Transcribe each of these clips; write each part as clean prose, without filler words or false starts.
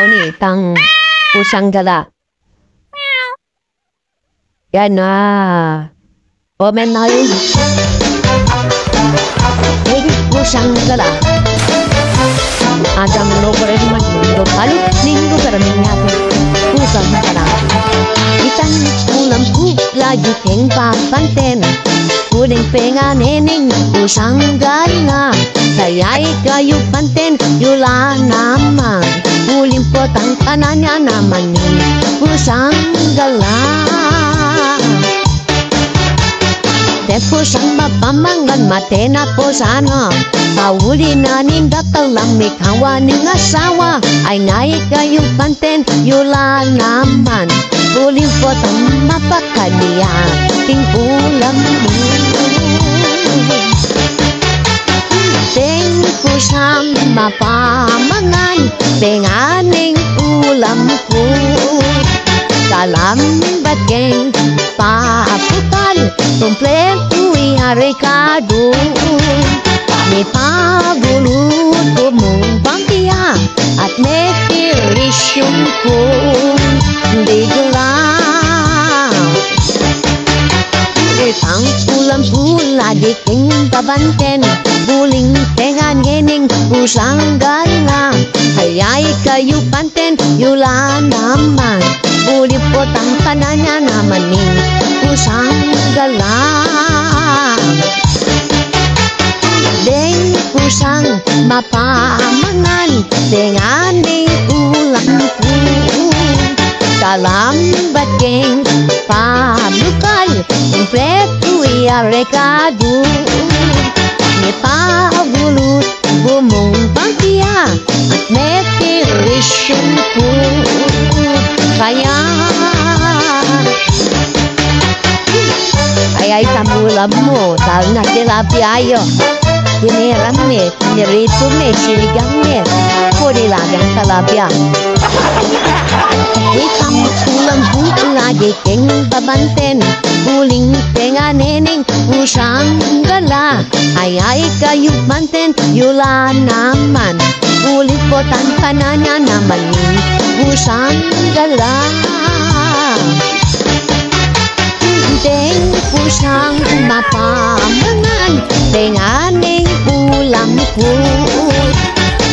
nih, tang pusang gala. Yan na. Omen na yun. Ting pusang gala. Adam lo kore mundo palu minggu kerminyaku pusang gala. Ikan ulamku lagi teng papanten. Kuning penga nening pusang gala. Sayai kayu panten yula nama. Ulimpotang kananya naman ni pusang gala. Te pusang mapamangan matena posana. Pauli na ninda talamik hawa ning asawa. Ay naik kayu panten yula naman. Ulimpotang mapakania ting ulam mo. Ting pusang mapamangan tenganing ulam ko. Dalam bageng papukal kompleto iharikado. May pagulut ko mong bangkiya at may tirisyon ko bigla. Itang ulam-pula di king babanten. Buling tengan ngening pusang gala. Hayay kayu panten yula naman. Ulipotang kananya naman ning pusang gala. Deng pusang mapamangan tenganing ulam ko. Dalam bageng pabukal kompleto iarikado. May pagulut bumong bangkiya at may tirisyon ko. Kaya itamulam mo dahil na tilapia ayo. Hiniram me, nirito me, sinigang me. Pwede lang ang tilapia. Itang ulam bukla di king babanten. Uling tenga nening pusang gala. Ay kayu manten yula naman. Ulipotan kananya naman ning pusang gala. Deng pusang mapamangan tenganing ulam ko.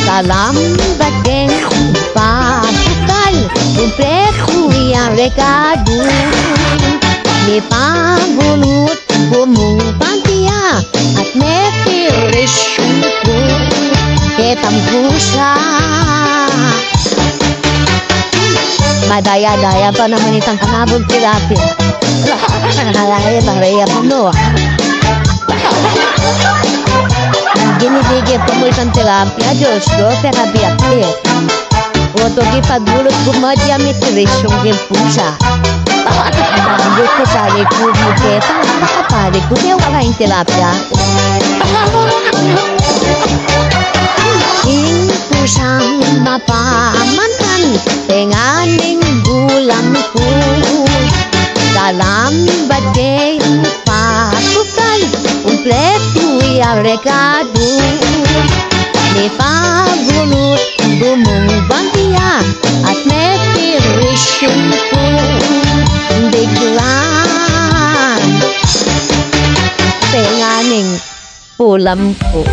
Dalam bageng papukal kompleto iarikado. May pagulut bumong bangkiya at may tirisyon ko. Ketang pusa. Madaya-daya pa naman itang kanabog tilapia. Bahaya puno. Ginibigay po mo isang tilapia, Diyos ko, terapia pe. Oto kipagulot kumadya may tirisyong kimpusa. Diyos ko sa likod mo keta, nakapalik ko kaya wala yung tilapia. Ing pusang mapamantan, tenganing ulam ko. Dalam bagay patukal kompleto iarikado. May pagulut bumong bangkiya at may tirisyon ko bigla. Tenganing ulam ko.